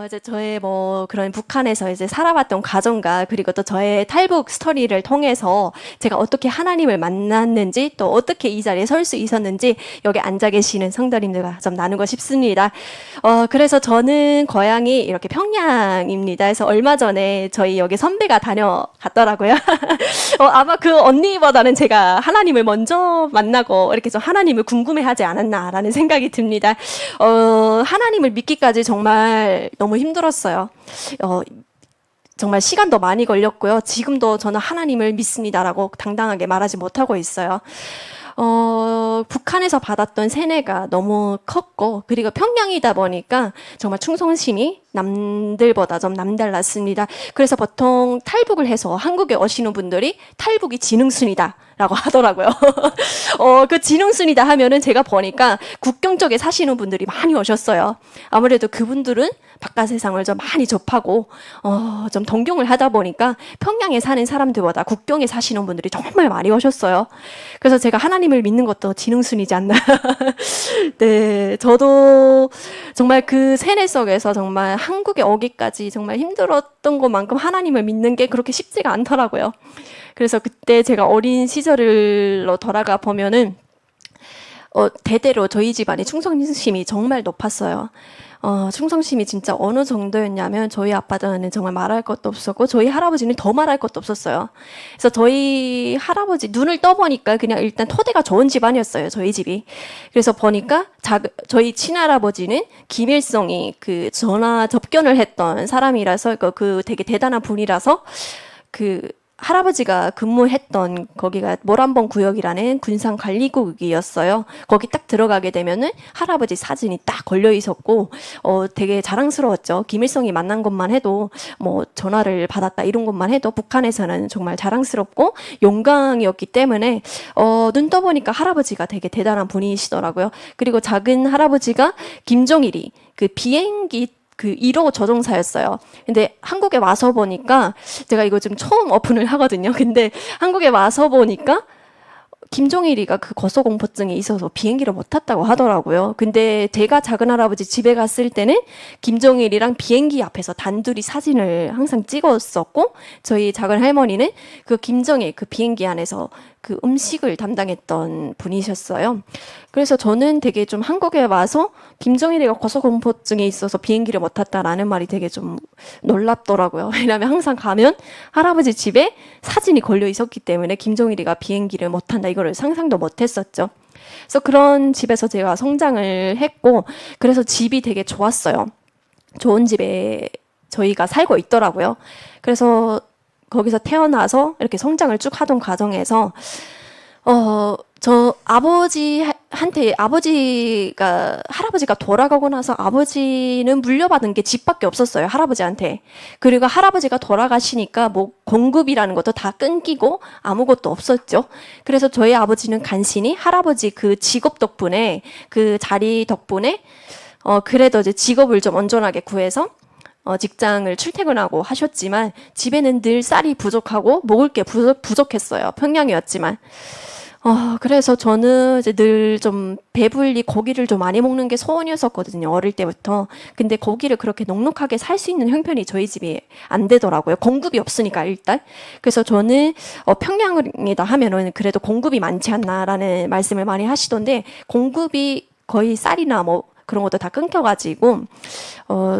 이제 저의 뭐 그런 북한에서 이제 살아왔던 과정과 그리고 또 저의 탈북 스토리를 통해서 제가 어떻게 하나님을 만났는지 또 어떻게 이 자리에 설 수 있었는지 여기 앉아 계시는 성도님들과 좀 나누고 싶습니다. 그래서 저는 고향이 이렇게 평양입니다. 그래서 얼마 전에 저희 여기 선배가 다녀갔더라고요. 아마 그 언니보다는 제가 하나님을 먼저 만나고 이렇게 좀 하나님을 궁금해하지 않았나라는 생각이 듭니다. 하나님을 믿기까지 정말 너무 힘들었어요. 정말 시간도 많이 걸렸고요. 지금도 저는 하나님을 믿습니다라고 당당하게 말하지 못하고 있어요. 북한에서 받았던 세뇌가 너무 컸고, 그리고 평양이다 보니까 정말 충성심이 남들보다 좀 남달랐습니다. 그래서 보통 탈북을 해서 한국에 오시는 분들이 탈북이 지능순이다 라고 하더라고요. 그 지능순이다 하면은 제가 보니까 국경 쪽에 사시는 분들이 많이 오셨어요. 아무래도 그분들은 바깥 세상을 좀 많이 접하고, 좀 동경을 하다 보니까 평양에 사는 사람들보다 국경에 사시는 분들이 정말 많이 오셨어요. 그래서 제가 하나님을 믿는 것도 지능순이지 않나. 네, 저도 정말 그 세뇌 속에서 정말 한국에 오기까지 정말 힘들었던 것만큼 하나님을 믿는 게 그렇게 쉽지가 않더라고요. 그래서 그때 제가 어린 시절로 돌아가 보면은, 대대로 저희 집안의 충성심이 정말 높았어요. 충성심이 진짜 어느 정도였냐면 저희 아빠는 정말 말할 것도 없었고 저희 할아버지는 더 말할 것도 없었어요. 그래서 저희 할아버지 눈을 떠보니까 그냥 일단 토대가 좋은 집안이었어요. 저희 집이. 그래서 보니까 저희 친할아버지는 김일성이 그 전화 접견을 했던 사람이라서 그 되게 대단한 분이라서 그 할아버지가 근무했던 거기가 모란봉 구역이라는 군산관리국이었어요. 거기 딱 들어가게 되면은 할아버지 사진이 딱 걸려 있었고, 되게 자랑스러웠죠. 김일성이 만난 것만 해도 뭐 전화를 받았다 이런 것만 해도 북한에서는 정말 자랑스럽고 영광이었기 때문에 눈 떠보니까 할아버지가 되게 대단한 분이시더라고요. 그리고 작은 할아버지가 김정일이 그 비행기 그 1호 조종사였어요. 근데 한국에 와서 보니까 제가 이거 지금 처음 오픈을 하거든요. 근데 한국에 와서 보니까 김종일이가 그 고소공포증이 있어서 비행기를 못 탔다고 하더라고요. 근데 제가 작은 할아버지 집에 갔을 때는 김종일이랑 비행기 앞에서 단둘이 사진을 항상 찍었었고, 저희 작은 할머니는 그 김정일 그 비행기 안에서 그 음식을 담당했던 분이셨어요. 그래서 저는 되게 좀 한국에 와서 김정일이가 고소공포증에 있어서 비행기를 못 탔다라는 말이 되게 좀 놀랍더라고요. 왜냐하면 항상 가면 할아버지 집에 사진이 걸려 있었기 때문에 김정일이가 비행기를 못 탄다 이거를 상상도 못 했었죠. 그래서 그런 집에서 제가 성장을 했고, 그래서 집이 되게 좋았어요. 좋은 집에 저희가 살고 있더라고요. 그래서 거기서 태어나서 이렇게 성장을 쭉 하던 과정에서 저 아버지한테 할아버지가 돌아가고 나서 아버지는 물려받은 게 집밖에 없었어요. 할아버지한테. 그리고 할아버지가 돌아가시니까 뭐 공급이라는 것도 다 끊기고 아무것도 없었죠. 그래서 저희 아버지는 간신히 할아버지 그 직업 덕분에 그 자리 덕분에 그래도 이제 직업을 좀 온전하게 구해서 직장을 출퇴근하고 하셨지만 집에는 늘 쌀이 부족하고 먹을 게 부족했어요. 평양이었지만. 그래서 저는 이제 늘 좀 배불리 고기를 좀 많이 먹는 게 소원이었었거든요. 어릴 때부터. 근데 고기를 그렇게 넉넉하게 살 수 있는 형편이 저희 집이 안 되더라고요. 공급이 없으니까 일단. 그래서 저는 평양이다 하면은 그래도 공급이 많지 않나라는 말씀을 많이 하시던데, 공급이 거의 쌀이나 뭐 그런 것도 다 끊겨가지고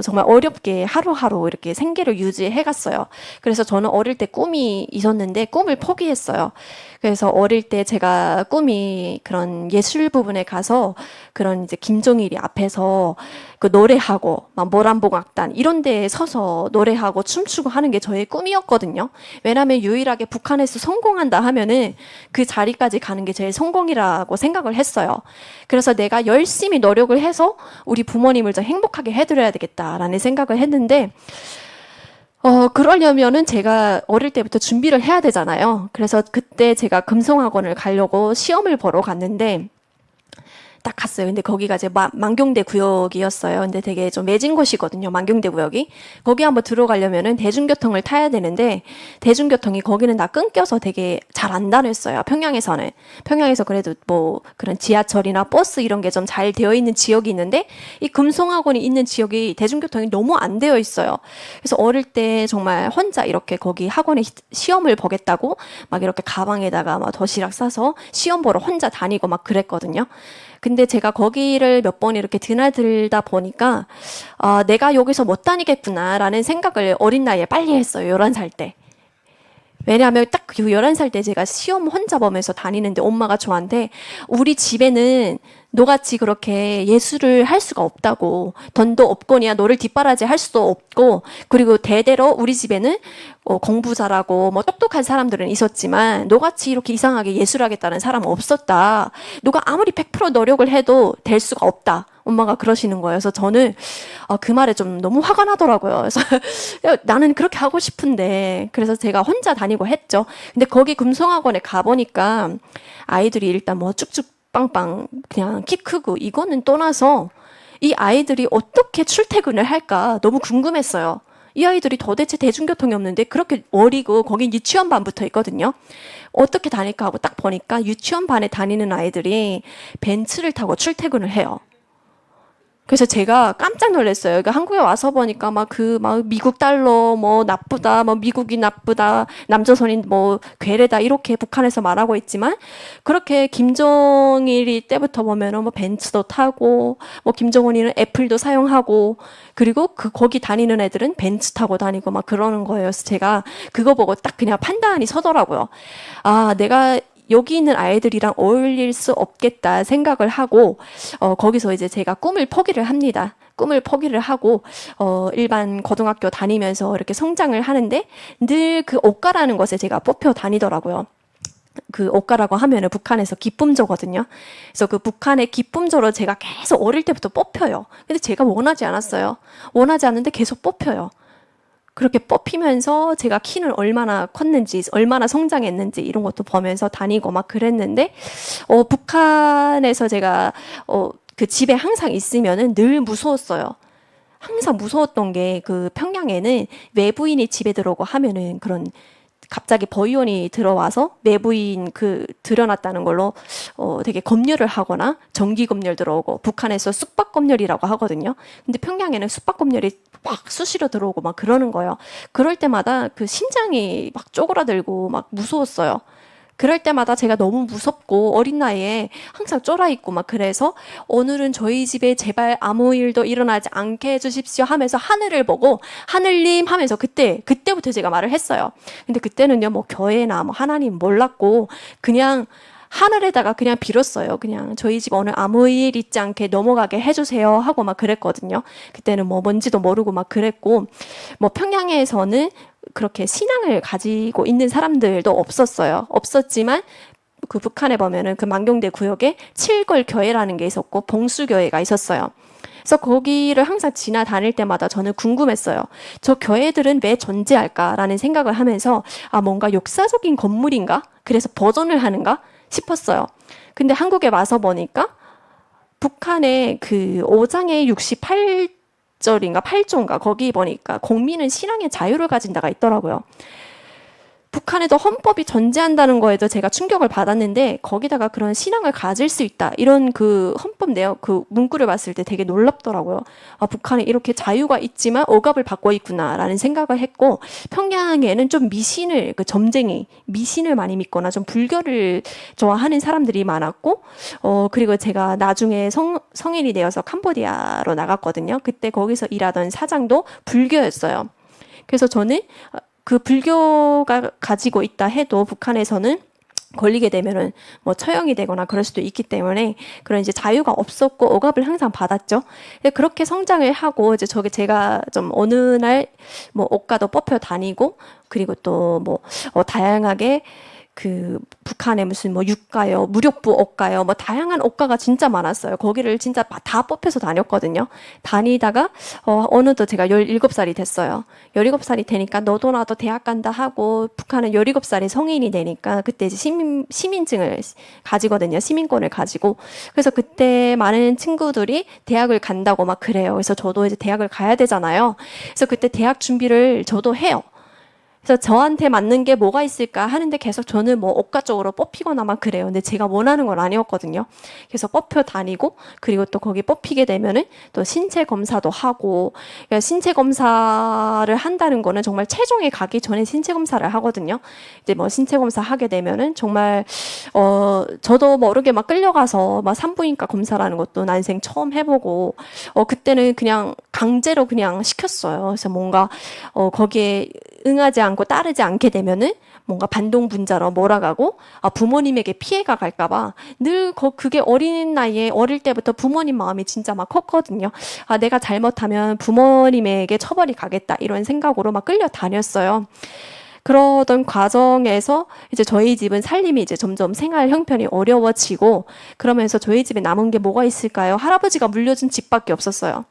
정말 어렵게 하루하루 이렇게 생계를 유지해 갔어요. 그래서 저는 어릴 때 꿈이 있었는데 꿈을 포기했어요. 그래서 어릴 때 제가 꿈이 그런 예술 부분에 가서 그런 이제 김종일이 앞에서 그 노래하고 막 모란봉악단 이런 데에 서서 노래하고 춤추고 하는 게 저의 꿈이었거든요. 왜냐하면 유일하게 북한에서 성공한다 하면은 그 자리까지 가는 게 제일 성공이라고 생각을 했어요. 그래서 내가 열심히 노력을 해서 우리 부모님을 좀 행복하게 해드려야 되겠다라는 생각을 했는데, 그러려면은 제가 어릴 때부터 준비를 해야 되잖아요. 그래서 그때 제가 금성학원을 가려고 시험을 보러 갔는데, 딱 갔어요. 근데 거기가 이제 만경대 구역이었어요. 근데 되게 좀 매진 곳이거든요. 만경대 구역이. 거기 한번 들어가려면은 대중교통을 타야 되는데 대중교통이 거기는 다 끊겨서 되게 잘 안 다녔어요. 평양에서는. 평양에서 그래도 뭐 그런 지하철이나 버스 이런 게 좀 잘 되어 있는 지역이 있는데 이 금송학원이 있는 지역이 대중교통이 너무 안 되어 있어요. 그래서 어릴 때 정말 혼자 이렇게 거기 학원에 시험을 보겠다고 막 이렇게 가방에다가 막 도시락 싸서 시험 보러 혼자 다니고 막 그랬거든요. 근데 제가 거기를 몇 번 이렇게 드나들다 보니까 내가 여기서 못 다니겠구나라는 생각을 어린 나이에 빨리 했어요. 11살 때. 왜냐하면 딱 그 11살 때 제가 시험 혼자 보면서 다니는데 엄마가 저한테 우리 집에는 너같이 그렇게 예술을 할 수가 없다고 돈도 없거니와 너를 뒷바라지 할 수도 없고 그리고 대대로 우리 집에는 공부 잘하고 뭐 똑똑한 사람들은 있었지만 너같이 이렇게 이상하게 예술하겠다는 사람은 없었다. 너가 아무리 100% 노력을 해도 될 수가 없다. 엄마가 그러시는 거예요. 그래서 저는 그 말에 좀 너무 화가 나더라고요. 그래서 나는 그렇게 하고 싶은데 그래서 제가 혼자 다니고 했죠. 근데 거기 금성학원에 가보니까 아이들이 일단 뭐 쭉쭉 빵빵 그냥 키 크고 이거는 떠나서 이 아이들이 어떻게 출퇴근을 할까 너무 궁금했어요. 이 아이들이 도대체 대중교통이 없는데 그렇게 어리고 거긴 유치원 반부터 있거든요. 어떻게 다닐까 하고 딱 보니까 유치원 반에 다니는 아이들이 벤츠를 타고 출퇴근을 해요. 그래서 제가 깜짝 놀랐어요. 그러니까 한국에 와서 보니까 막 미국 달러 뭐 나쁘다, 뭐 미국이 나쁘다, 남조선이 뭐 괴뢰다 이렇게 북한에서 말하고 있지만 그렇게 김정일이 때부터 보면은 뭐 벤츠도 타고 뭐 김정은이는 애플도 사용하고 그리고 거기 다니는 애들은 벤츠 타고 다니고 막 그러는 거예요. 그래서 제가 그거 보고 딱 그냥 판단이 서더라고요. 내가 여기 있는 아이들이랑 어울릴 수 없겠다 생각을 하고 거기서 이제 제가 꿈을 포기를 합니다. 꿈을 포기를 하고 일반 고등학교 다니면서 이렇게 성장을 하는데 늘 그 옷가라는 것에 제가 뽑혀 다니더라고요. 그 옷가라고 하면은 북한에서 기쁨조거든요. 그래서 그 북한의 기쁨조로 제가 계속 어릴 때부터 뽑혀요. 근데 제가 원하지 않았어요. 원하지 않는데 계속 뽑혀요. 그렇게 뽑히면서 제가 키는 얼마나 컸는지, 얼마나 성장했는지 이런 것도 보면서 다니고 막 그랬는데, 북한에서 제가, 그 집에 항상 있으면은 늘 무서웠어요. 항상 무서웠던 게 그 평양에는 외부인이 집에 들어오고 하면은 그런 갑자기 보위원이 들어와서 외부인 들여놨다는 걸로 되게 검열을 하거나 정기 검열 들어오고 북한에서 숙박 검열이라고 하거든요. 근데 평양에는 숙박 검열이 막 수시로 들어오고 막 그러는 거예요. 그럴 때마다 그 심장이 막 쪼그라들고 막 무서웠어요. 그럴 때마다 제가 너무 무섭고 어린 나이에 항상 쫄아있고 막 그래서 오늘은 저희 집에 제발 아무 일도 일어나지 않게 해주십시오 하면서 하늘을 보고 하늘님 하면서 그때부터 제가 말을 했어요. 근데 그때는요 뭐 교회나 뭐 하나님 몰랐고 그냥 하늘에다가 그냥 빌었어요. 그냥 저희 집 오늘 아무 일 있지 않게 넘어가게 해주세요 하고 막 그랬거든요. 그때는 뭐 뭔지도 모르고 막 그랬고 뭐 평양에서는 그렇게 신앙을 가지고 있는 사람들도 없었어요. 없었지만 그 북한에 보면은 그 만경대 구역에 칠걸 교회라는 게 있었고 봉수교회가 있었어요. 그래서 거기를 항상 지나다닐 때마다 저는 궁금했어요. 저 교회들은 왜 존재할까라는 생각을 하면서 뭔가 역사적인 건물인가? 그래서 보존을 하는가 싶었어요. 근데 한국에 와서 보니까 북한의 그 5장의 68절인가 8조인가 거기 보니까 국민은 신앙의 자유를 가진 데가 있더라고요. 북한에도 헌법이 존재한다는 거에도 제가 충격을 받았는데 거기다가 그런 신앙을 가질 수 있다 이런 그 헌법 내용 그 문구를 봤을 때 되게 놀랍더라고요. 북한에 이렇게 자유가 있지만 억압을 받고 있구나라는 생각을 했고 평양에는 좀 미신을 점쟁이 미신을 많이 믿거나 좀 불교를 좋아하는 사람들이 많았고 그리고 제가 나중에 성인이 되어서 캄보디아로 나갔거든요. 그때 거기서 일하던 사장도 불교였어요. 그래서 저는 그 불교가 가지고 있다 해도 북한에서는 걸리게 되면은 뭐 처형이 되거나 그럴 수도 있기 때문에 그런 이제 자유가 없었고 억압을 항상 받았죠. 그렇게 성장을 하고 이제 제가 좀 어느 날 뭐 옷가도 뽑혀 다니고 그리고 또 뭐 다양하게 그 북한에 무슨 뭐 육가요, 무력부 억가요, 뭐 다양한 억가가 진짜 많았어요. 거기를 진짜 다 뽑혀서 다녔거든요. 다니다가 어느덧 제가 17살이 됐어요. 17살이 되니까 너도 나도 대학 간다 하고 북한은 17살이 성인이 되니까 그때 이제 시민증을 가지거든요. 시민권을 가지고. 그래서 그때 많은 친구들이 대학을 간다고 막 그래요. 그래서 저도 이제 대학을 가야 되잖아요. 그래서 그때 대학 준비를 저도 해요. 그래서 저한테 맞는 게 뭐가 있을까 하는데 계속 저는 뭐 억가 쪽으로 뽑히거나 막 그래요. 근데 제가 원하는 건 아니었거든요. 그래서 뽑혀 다니고 그리고 또 거기 뽑히게 되면은 또 신체 검사도 하고 그러니까 신체 검사를 한다는 거는 정말 최종에 가기 전에 신체 검사를 하거든요. 이제 뭐 신체 검사 하게 되면은 정말 저도 모르게 막 끌려가서 막 산부인과 검사라는 것도 난생 처음 해보고 그때는 그냥 강제로 그냥 시켰어요. 그래서 뭔가 거기에 응하지 않고 따르지 않게 되면은 뭔가 반동분자로 몰아가고 부모님에게 피해가 갈까봐 늘 그게 어린 나이에 어릴 때부터 부모님 마음이 진짜 막 컸거든요. 내가 잘못하면 부모님에게 처벌이 가겠다 이런 생각으로 막 끌려다녔어요. 그러던 과정에서 이제 저희 집은 살림이 이제 점점 생활 형편이 어려워지고 그러면서 저희 집에 남은 게 뭐가 있을까요? 할아버지가 물려준 집밖에 없었어요.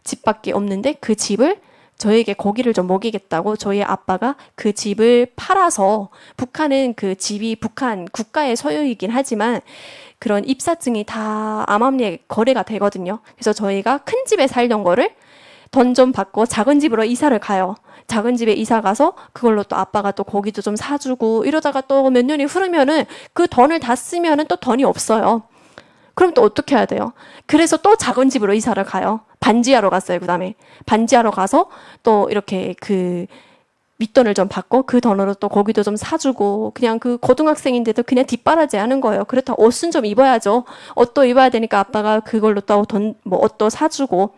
집밖에 없는데 그 집을 저에게 고기를 좀 먹이겠다고 저희 아빠가 그 집을 팔아서 북한은 그 집이 북한 국가의 소유이긴 하지만 그런 입사증이 다 암암리에 거래가 되거든요. 그래서 저희가 큰 집에 살던 거를 돈 좀 받고 작은 집으로 이사를 가요. 작은 집에 이사 가서 그걸로 또 아빠가 또 고기도 좀 사주고 이러다가 또 몇 년이 흐르면은 그 돈을 다 쓰면은 또 돈이 없어요. 그럼 또 어떻게 해야 돼요? 그래서 또 작은 집으로 이사를 가요. 반지하러 갔어요. 그 다음에 반지하러 가서 또 이렇게 그 밑돈을 좀 받고 그 돈으로 또 고기도 좀 사주고 그냥 그 고등학생인데도 그냥 뒷바라지 하는 거예요. 그렇다고 옷은 좀 입어야죠. 옷도 입어야 되니까 아빠가 그걸로 또 돈 뭐 옷도 사주고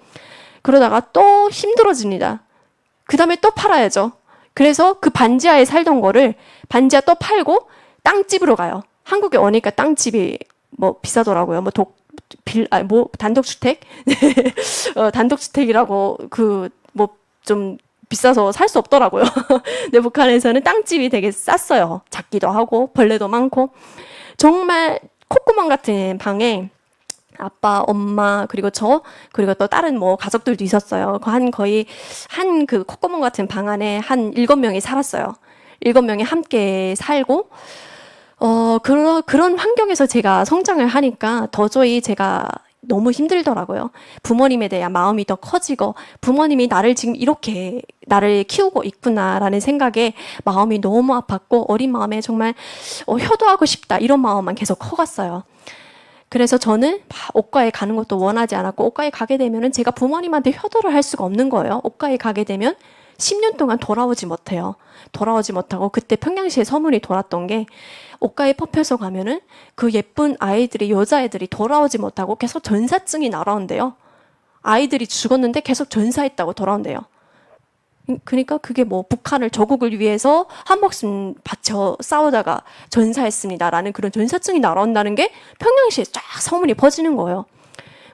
그러다가 또 힘들어집니다. 그 다음에 또 팔아야죠. 그래서 그 반지하에 살던 거를 반지하 또 팔고 땅집으로 가요. 한국에 오니까 땅집이 뭐 비싸더라고요. 뭐 단독주택? 단독주택이라고 뭐 좀 비싸서 살 수 없더라고요. 근데 북한에서는 땅집이 되게 쌌어요. 작기도 하고 벌레도 많고 정말 콧구멍 같은 방에 아빠, 엄마, 그리고 저, 그리고 또 다른 뭐 가족들도 있었어요. 거의 그 콧구멍 같은 방 안에 한 7명이 살았어요. 7명이 함께 살고 그런 환경에서 제가 성장을 하니까 도저히 제가 너무 힘들더라고요. 부모님에 대한 마음이 더 커지고 부모님이 나를 지금 이렇게 나를 키우고 있구나라는 생각에 마음이 너무 아팠고 어린 마음에 정말 효도하고 싶다 이런 마음만 계속 커갔어요. 그래서 저는 옷가에 가는 것도 원하지 않았고 옷가에 가게 되면은 제가 부모님한테 효도를 할 수가 없는 거예요. 옷가에 가게 되면 10년 동안 돌아오지 못해요. 돌아오지 못하고 그때 평양시에 소문이 돌았던 게 옷가에 뽑혀서 가면은 그 예쁜 아이들이 여자애들이 돌아오지 못하고 계속 전사증이 날아온대요. 아이들이 죽었는데 계속 전사했다고 돌아온대요. 그러니까 그게 뭐 북한을 조국을 위해서 한 목숨 바쳐 싸우다가 전사했습니다라는 그런 전사증이 날아온다는 게 평양시에 쫙 소문이 퍼지는 거예요.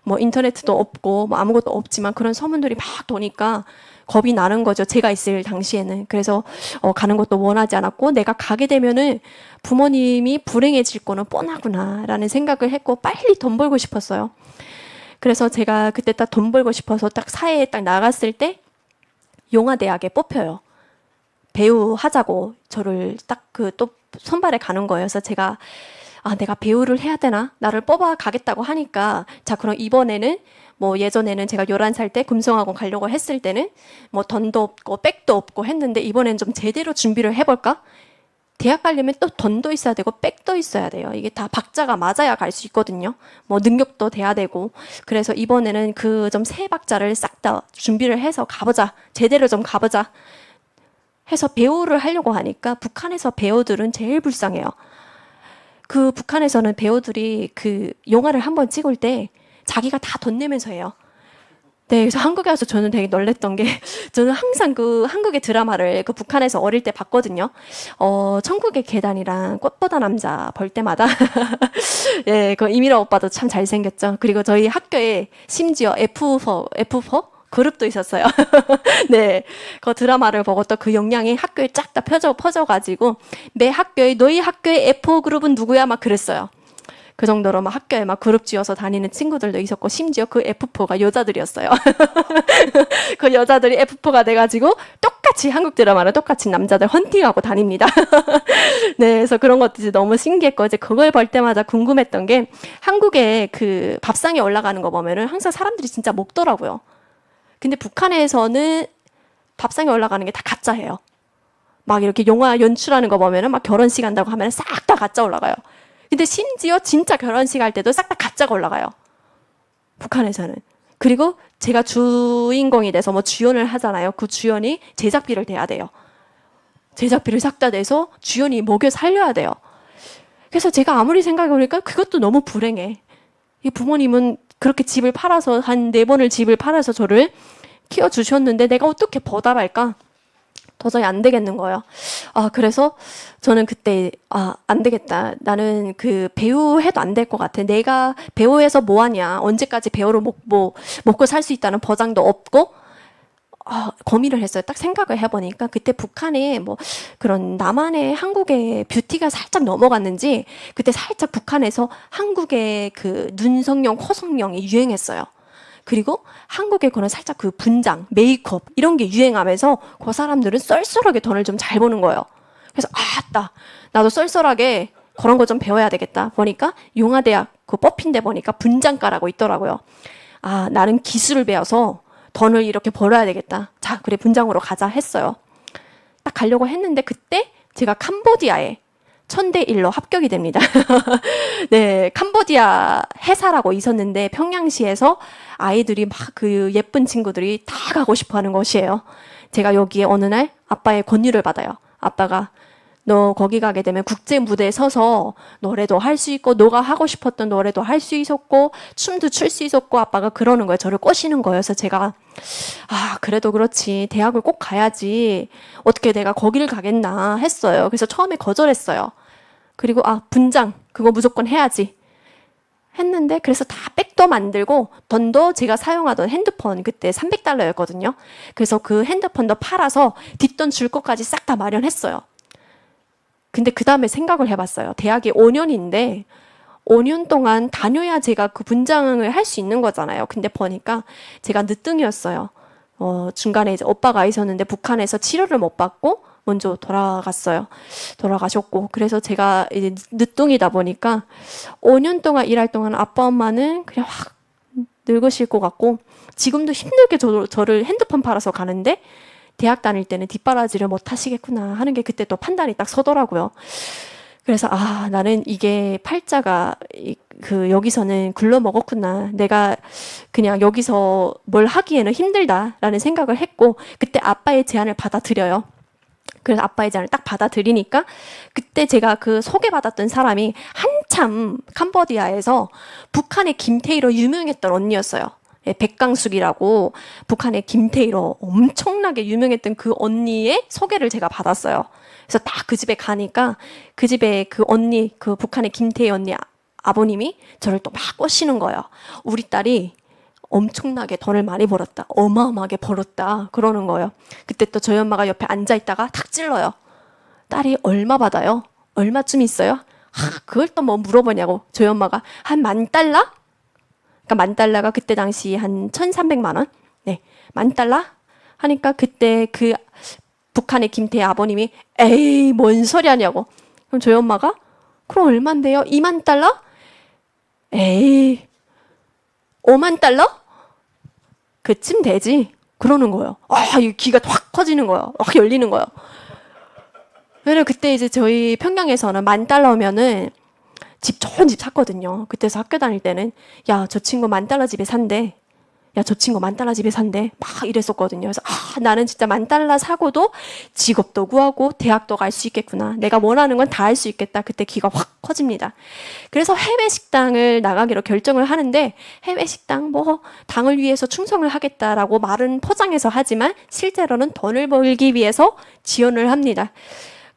뭐 인터넷도 없고 뭐 아무것도 없지만 그런 소문들이 막 도니까 겁이 나는 거죠. 제가 있을 당시에는. 그래서 가는 것도 원하지 않았고 내가 가게 되면은 부모님이 불행해질 거는 뻔하구나라는 생각을 했고 빨리 돈 벌고 싶었어요. 그래서 제가 그때 딱 돈 벌고 싶어서 딱 사회에 딱 나갔을 때 용화대학에 뽑혀요. 배우 하자고 저를 딱 또 선발에 가는 거예요. 그래서 제가 내가 배우를 해야 되나? 나를 뽑아 가겠다고 하니까 자 그럼 이번에는 뭐 예전에는 제가 11살 때 금성학원 가려고 했을 때는 뭐 돈도 없고 백도 없고 했는데 이번엔 좀 제대로 준비를 해볼까? 대학 가려면 또 돈도 있어야 되고 백도 있어야 돼요. 이게 다 박자가 맞아야 갈 수 있거든요. 뭐 능력도 돼야 되고. 그래서 이번에는 그 좀 세 박자를 싹 다 준비를 해서 가보자. 제대로 좀 가보자. 해서 배우를 하려고 하니까 북한에서 배우들은 제일 불쌍해요. 그 북한에서는 배우들이 그 영화를 한번 찍을 때 자기가 다 돈 내면서 해요. 네, 그래서 한국에 와서 저는 되게 놀랬던 게 저는 항상 그 한국의 드라마를 그 북한에서 어릴 때 봤거든요. 천국의 계단이랑 꽃보다 남자 볼 때마다 예, 그 이민아 오빠도 참 잘생겼죠. 그리고 저희 학교에 심지어 F4 그룹도 있었어요. 네. 그 드라마를 보고 또 그 영향이 학교에 쫙 다 퍼져가지고 매 학교에 너희 학교의 F 그룹은 누구야? 막 그랬어요. 그 정도로 막 학교에 막 그룹 지어서 다니는 친구들도 있었고 심지어 그 F4가 여자들이었어요. 그 여자들이 F4가 돼가지고 똑같이 한국 드라마를 똑같이 남자들 헌팅하고 다닙니다. 네, 그래서 그런 것들이 너무 신기했고 이제 그걸 볼 때마다 궁금했던 게 한국의 그 밥상에 올라가는 거 보면은 항상 사람들이 진짜 먹더라고요. 근데 북한에서는 밥상에 올라가는 게 다 가짜예요. 막 이렇게 영화 연출하는 거 보면은 막 결혼식 한다고 하면 싹 다 가짜 올라가요. 근데 심지어 진짜 결혼식 할 때도 싹 다 가짜가 올라가요. 북한에서는. 그리고 제가 주인공이 돼서 뭐 주연을 하잖아요. 그 주연이 제작비를 대야 돼요. 제작비를 싹 다 내서 주연이 먹여 살려야 돼요. 그래서 제가 아무리 생각해보니까 그것도 너무 불행해. 이 부모님은 그렇게 집을 팔아서 한 4번을 집을 팔아서 저를 키워주셨는데 내가 어떻게 보답할까? 도저히 안 되겠는 거예요. 그래서 저는 그때, 안 되겠다. 나는 그 배우 해도 안 될 것 같아. 내가 배우해서 뭐 하냐. 언제까지 배우로 먹고 살 수 있다는 보장도 없고, 고민을 했어요. 딱 생각을 해보니까 그때 북한에 뭐 그런 남한의 한국의 뷰티가 살짝 넘어갔는지 그때 살짝 북한에서 한국의 그 눈성형, 코성형이 유행했어요. 그리고 한국의 거는 살짝 그 분장, 메이크업 이런 게 유행하면서 그 사람들은 쏠쏠하게 돈을 좀 잘 버는 거예요. 그래서 나도 쏠쏠하게 그런 거 좀 배워야 되겠다. 보니까 용화대학 그 뽑힌 데 보니까 분장과라고 있더라고요. 나는 기술을 배워서 돈을 이렇게 벌어야 되겠다. 자, 그래 분장으로 가자 했어요. 딱 가려고 했는데 그때 제가 캄보디아에 1000대1로 합격이 됩니다. 네, 캄보디아 해사라고 있었는데 평양시에서 아이들이 막 그 예쁜 친구들이 다 가고 싶어 하는 곳이에요. 제가 여기에 어느 날 아빠의 권유를 받아요. 아빠가 너 거기 가게 되면 국제 무대에 서서 노래도 할 수 있고 너가 하고 싶었던 노래도 할 수 있었고 춤도 출 수 있었고 아빠가 그러는 거예요. 저를 꼬시는 거예요. 그래서 제가 그래도 그렇지 대학을 꼭 가야지 어떻게 내가 거기를 가겠나 했어요. 그래서 처음에 거절했어요. 그리고 분장 그거 무조건 해야지 했는데 그래서 다 백도 만들고 돈도 제가 사용하던 핸드폰 그때 $300였거든요. 그래서 그 핸드폰도 팔아서 뒷돈 줄 것까지 싹 다 마련했어요. 근데 그 다음에 생각을 해봤어요. 대학이 5년인데 5년 동안 다녀야 제가 그 분장을 할 수 있는 거잖아요. 근데 보니까 제가 늦둥이였어요. 중간에 이제 오빠가 있었는데 북한에서 치료를 못 받고 먼저 돌아가셨고. 그래서 제가 이제 늦둥이다 보니까 5년 동안 일할 동안 아빠 엄마는 그냥 확 늙으실 것 같고 지금도 힘들게 저를 핸드폰 팔아서 가는데 대학 다닐 때는 뒷바라지를 못 하시겠구나 하는 게 그때 또 판단이 딱 서더라고요. 그래서 나는 이게 팔자가 여기서는 굴러먹었구나. 내가 그냥 여기서 뭘 하기에는 힘들다라는 생각을 했고 그때 아빠의 제안을 받아들여요. 그래서 아빠의 제안을 딱 받아들이니까 그때 제가 그 소개받았던 사람이 한참 캄보디아에서 북한의 김태희로 유명했던 언니였어요. 백강숙이라고 북한의 김태희로 엄청나게 유명했던 그 언니의 소개를 제가 받았어요. 그래서 딱 그 집에 가니까 그 집에 그 언니, 그 북한의 김태희 언니 아버님이 저를 또 막 꼬시는 거예요. 우리 딸이 엄청나게 돈을 많이 벌었다. 어마어마하게 벌었다. 그러는 거예요. 그때 또 저희 엄마가 옆에 앉아있다가 탁 찔러요. 딸이 얼마 받아요? 얼마쯤 있어요? 그걸 또 뭐 물어보냐고. 저희 엄마가 한 $10,000? 그러니까 $10,000가 그때 당시 한 1,300만 원? 네. $10,000? 하니까 그때 그 북한의 김태희 아버님이 에이 뭔 소리 하냐고. 그럼 저희 엄마가 그럼 얼만데요? $20,000? 에이 $50,000? 그쯤 되지. 그러는 거예요. 이 귀가 확 커지는 거예요. 확 열리는 거예요. 왜냐면 그때 이제 저희 평양에서는 $10,000면은 좋은 집 샀거든요. 그때서 학교 다닐 때는 야, 저 친구 $10,000 집에 산대. 야, 저 친구 $10,000 집에 산대. 막 이랬었거든요. 그래서 나는 진짜 $10,000 사고도 직업도 구하고 대학도 갈 수 있겠구나. 내가 원하는 건 다 할 수 있겠다. 그때 귀가 확 커집니다. 그래서 해외 식당을 나가기로 결정을 하는데 해외 식당 뭐 당을 위해서 충성을 하겠다라고 말은 포장해서 하지만 실제로는 돈을 벌기 위해서 지원을 합니다.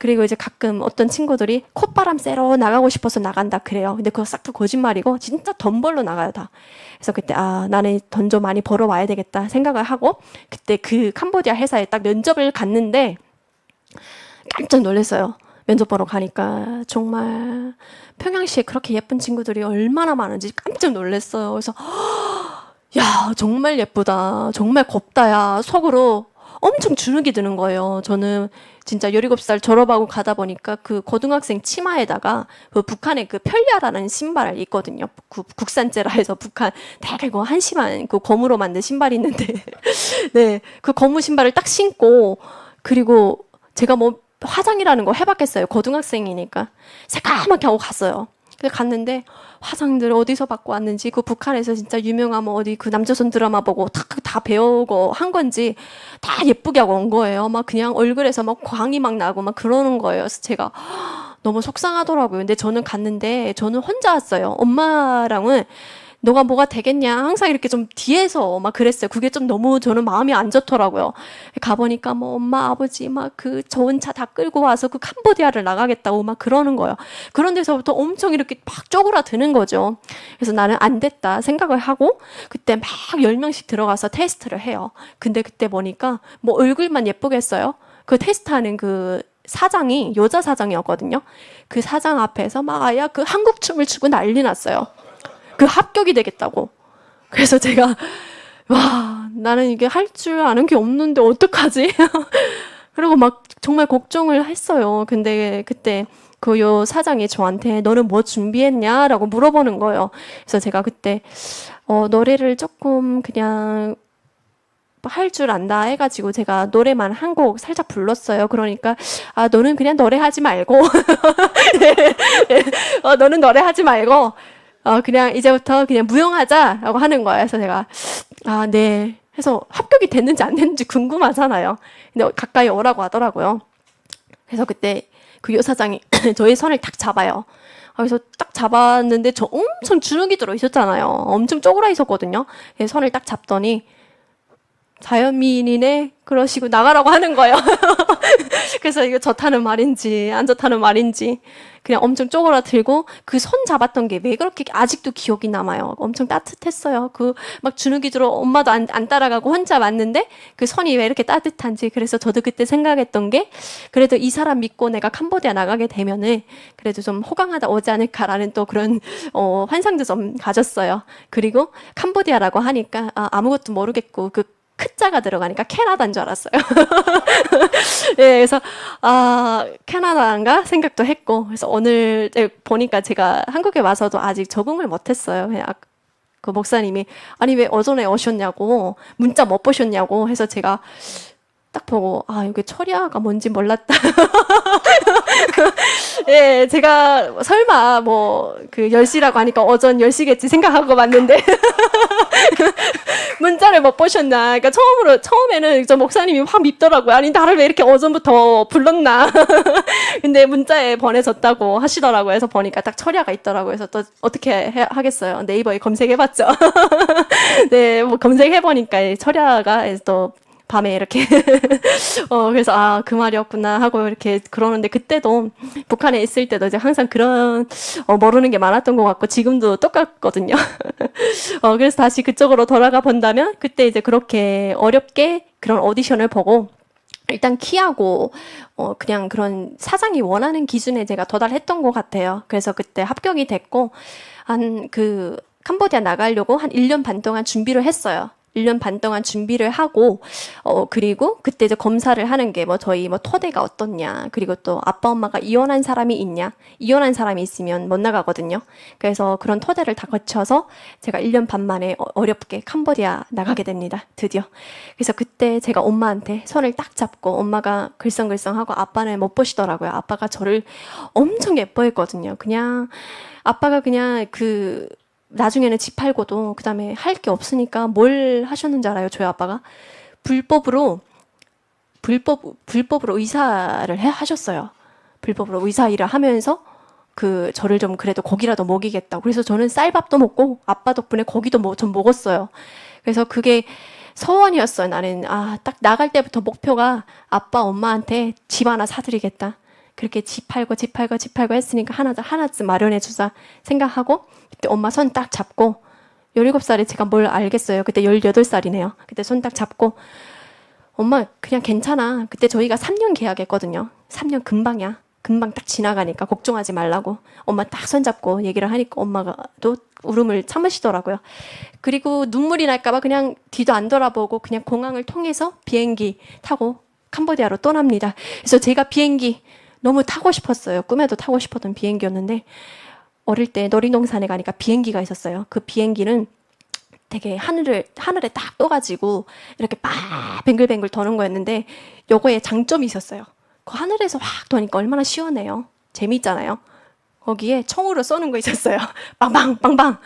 그리고 이제 가끔 어떤 친구들이 콧바람 쐬러 나가고 싶어서 나간다 그래요. 근데 그거 싹 다 거짓말이고 진짜 돈 벌러 나가요 다. 그래서 그때 나는 돈 좀 많이 벌어 와야 되겠다 생각을 하고 그때 그 캄보디아 회사에 딱 면접을 갔는데 깜짝 놀랐어요. 면접 보러 가니까 정말 평양시에 그렇게 예쁜 친구들이 얼마나 많은지 깜짝 놀랐어요. 그래서 야 정말 예쁘다, 정말 곱다, 야 속으로 엄청 주눅이 드는 거예요. 저는 진짜 17살 졸업하고 가다 보니까 그 고등학생 치마에다가 그 북한의 그 편리아라는 신발을 입거든요. 그 국산제라 해서 북한 되게 그 한심한 그 고무로 만든 신발이 있는데 네, 그 고무 신발을 딱 신고 그리고 제가 뭐 화장이라는 거 해봤겠어요. 고등학생이니까 새까맣게 하고 갔어요. 그래서 갔는데 화장들 어디서 받고 왔는지 그 북한에서 진짜 유명한 뭐 어디 그 남조선 드라마 보고 다 배우고 한 건지 다 예쁘게 하고 온 거예요. 막 그냥 얼굴에서 막 광이 막 나고 막 그러는 거예요. 그래서 제가 너무 속상하더라고요. 근데 저는 갔는데 저는 혼자 왔어요. 엄마랑은 너가 뭐가 되겠냐 항상 이렇게 좀 뒤에서 막 그랬어요. 그게 좀 너무 저는 마음이 안 좋더라고요. 가보니까 뭐 엄마 아버지 막 그 좋은 차 다 끌고 와서 그 캄보디아를 나가겠다고 막 그러는 거예요. 그런 데서부터 엄청 이렇게 막 쪼그라드는 거죠. 그래서 나는 안 됐다 생각을 하고 그때 막 10명씩 들어가서 테스트를 해요. 근데 그때 보니까 뭐 얼굴만 예쁘겠어요? 그 테스트하는 그 사장이 여자 사장이었거든요. 그 사장 앞에서 막 아야 그 한국 춤을 추고 난리 났어요. 그 합격이 되겠다고. 그래서 제가 와 나는 이게 할 줄 아는 게 없는데 어떡하지? 그리고 막 정말 걱정을 했어요. 근데 그때 그 요 사장이 저한테 너는 뭐 준비했냐라고 물어보는 거예요. 그래서 제가 그때 노래를 조금 그냥 할 줄 안다 해가지고 제가 노래만 한 곡 살짝 불렀어요. 그러니까 너는 그냥 노래하지 말고 너는 노래하지 말고 그냥 이제부터 그냥 무용하자라고 하는 거예요. 그래서 제가 네 해서 합격이 됐는지 안 됐는지 궁금하잖아요. 근데 가까이 오라고 하더라고요. 그래서 그때 그 여사장이 저희 손을 딱 잡아요. 그래서 딱 잡았는데 저 엄청 주눅이 들어 있었잖아요. 엄청 쪼그라 있었거든요. 그래서 손을 딱 잡더니 자연미인이네 그러시고 나가라고 하는 거예요. 그래서 이거 좋다는 말인지 안 좋다는 말인지 그냥 엄청 쪼그라들고 그 손 잡았던 게 왜 그렇게 아직도 기억이 남아요. 엄청 따뜻했어요. 그 막 주눅이 들어 엄마도 안 따라가고 혼자 왔는데 그 손이 왜 이렇게 따뜻한지. 그래서 저도 그때 생각했던 게 그래도 이 사람 믿고 내가 캄보디아 나가게 되면은 그래도 좀 호강하다 오지 않을까라는 또 그런 환상도 좀 가졌어요. 그리고 캄보디아라고 하니까 아무것도 모르겠고 그 크자가 들어가니까 캐나다인 줄 알았어요. 예, 그래서 캐나다인가 생각도 했고 그래서 오늘 보니까 제가 한국에 와서도 아직 적응을 못했어요. 그냥 그 목사님이 아니 왜 오전에 오셨냐고 문자 못 보셨냐고 해서 제가 딱 보고 여기 철야가 뭔지 몰랐다. 예, 제가 설마 뭐 그 10시라고 하니까 오전 10시겠지 생각하고 왔는데 문자를 못 보셨나. 그러니까 처음에는 저 목사님이 확 밉더라고요. 아니 나를 왜 이렇게 오전부터 불렀나. 근데 문자에 보내졌다고 하시더라고요. 그래서 보니까 딱 철야가 있더라고요. 그래서 또 어떻게 하겠어요. 네이버에 검색해봤죠. 네, 뭐 검색해보니까 철야가 또 밤에 이렇게 그래서 그 말이었구나 하고 이렇게 그러는데 그때도 북한에 있을 때도 이제 항상 그런 모르는 게 많았던 것 같고 지금도 똑같거든요. 그래서 다시 그쪽으로 돌아가 본다면 그때 이제 그렇게 어렵게 그런 오디션을 보고 일단 키하고 그냥 그런 사장이 원하는 기준에 제가 도달했던 것 같아요. 그래서 그때 합격이 됐고 한 그 캄보디아 나가려고 한 1년 반 동안 준비를 했어요. 1년 반 동안 준비를 하고 그리고 그때 이제 검사를 하는 게 뭐 저희 뭐 토대가 어떻냐 그리고 또 아빠 엄마가 이혼한 사람이 있냐 이혼한 사람이 있으면 못 나가거든요. 그래서 그런 토대를 다 거쳐서 제가 1년 반 만에 어렵게 캄보디아 나가게 됩니다. 드디어. 그래서 그때 제가 엄마한테 손을 딱 잡고 엄마가 글썽글썽하고 아빠는 못 보시더라고요. 아빠가 저를 엄청 예뻐했거든요. 그냥 아빠가 그냥 나중에는 집 팔고도 그 다음에 할 게 없으니까 뭘 하셨는지 알아요? 저희 아빠가 불법으로 의사를 하셨어요. 불법으로 의사 일을 하면서 저를 좀 그래도 고기라도 먹이겠다고. 그래서 저는 쌀밥도 먹고 아빠 덕분에 고기도 좀 먹었어요. 그래서 그게 소원이었어요. 나는 딱 나갈 때부터 목표가 아빠 엄마한테 집 하나 사드리겠다. 그렇게 집 팔고 했으니까 하나쯤 마련해 주자 생각하고 그때 엄마 손 딱 잡고 17살에 제가 뭘 알겠어요. 그때 18살이네요. 그때 손 딱 잡고 엄마 그냥 괜찮아. 그때 저희가 3년 계약했거든요. 3년 금방이야. 금방 딱 지나가니까 걱정하지 말라고 엄마 딱 손잡고 얘기를 하니까 엄마가 또 울음을 참으시더라고요. 그리고 눈물이 날까봐 그냥 뒤도 안 돌아보고 그냥 공항을 통해서 비행기 타고 캄보디아로 떠납니다. 그래서 제가 비행기 너무 타고 싶었어요. 꿈에도 타고 싶었던 비행기였는데 어릴 때 놀이동산에 가니까 비행기가 있었어요. 그 비행기는 되게 하늘에 딱 떠가지고 이렇게 막 뱅글뱅글 도는 거였는데 요거에 장점이 있었어요. 그 하늘에서 확 도니까 얼마나 시원해요. 재미있잖아요. 거기에 총으로 쏘는 거 있었어요. 빵빵 빵빵.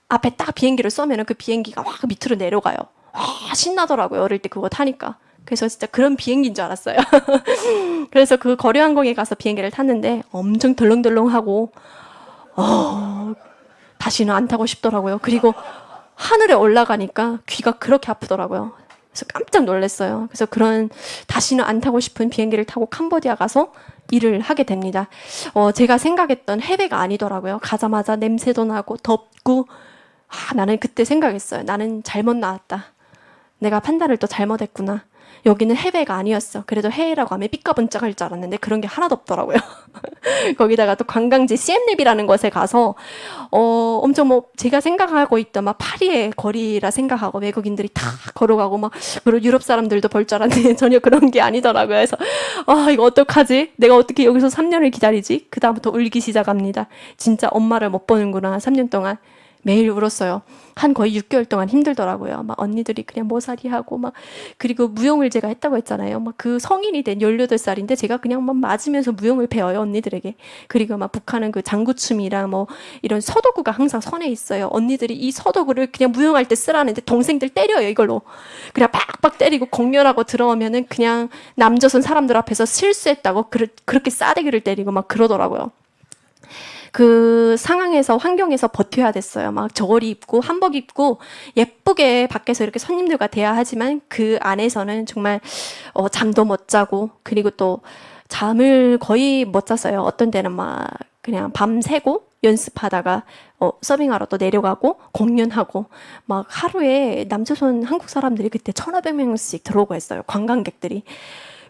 앞에 딱 비행기를 쏘면은 그 비행기가 확 밑으로 내려가요. 와, 신나더라고요. 어릴 때 그거 타니까. 그래서 진짜 그런 비행기인 줄 알았어요. 그래서 그 거류항공에 가서 비행기를 탔는데 엄청 덜렁덜렁하고 다시는 안 타고 싶더라고요. 그리고 하늘에 올라가니까 귀가 그렇게 아프더라고요. 그래서 깜짝 놀랐어요. 그래서 그런 다시는 안 타고 싶은 비행기를 타고 캄보디아 가서 일을 하게 됩니다. 제가 생각했던 해외가 아니더라고요. 가자마자 냄새도 나고 덥고 나는 그때 생각했어요. 나는 잘못 나왔다. 내가 판단을 또 잘못했구나. 여기는 해외가 아니었어. 그래도 해외라고 하면 삐까번쩍할 줄 알았는데 그런 게 하나도 없더라고요. 거기다가 또 관광지 시엠립이라는 곳에 가서 엄청 뭐 제가 생각하고 있던 막 파리의 거리라 생각하고 외국인들이 다 걸어가고 막 그리고 유럽 사람들도 볼 줄 알았는데 전혀 그런 게 아니더라고요. 그래서 이거 어떡하지? 내가 어떻게 여기서 3년을 기다리지? 그 다음부터 울기 시작합니다. 진짜 엄마를 못 보는구나. 3년 동안. 매일 울었어요. 한 거의 6개월 동안 힘들더라고요. 막 언니들이 그냥 모사리하고 막 그리고 무용을 제가 했다고 했잖아요. 막 그 성인이 된 18살인데 제가 그냥 막 맞으면서 무용을 배워요, 언니들에게. 그리고 막 북한은 그 장구춤이랑 뭐 이런 서도구가 항상 선에 있어요. 언니들이 이 서도구를 그냥 무용할 때 쓰라는데 동생들 때려요, 이걸로. 그냥 빡빡 때리고 공연하고 들어오면은 그냥 남조선 사람들 앞에서 실수했다고 그렇게 싸대기를 때리고 막 그러더라고요. 그 상황에서 환경에서 버텨야 됐어요. 막 저고리 입고 한복 입고 예쁘게 밖에서 이렇게 손님들과 대화하지만 그 안에서는 정말 잠도 못 자고 그리고 또 잠을 거의 못 잤어요. 어떤 때는 막 그냥 밤새고 연습하다가 서빙하러 또 내려가고 공연하고 막 하루에 남조선 한국 사람들이 그때 1,500명씩 들어오고 했어요. 관광객들이.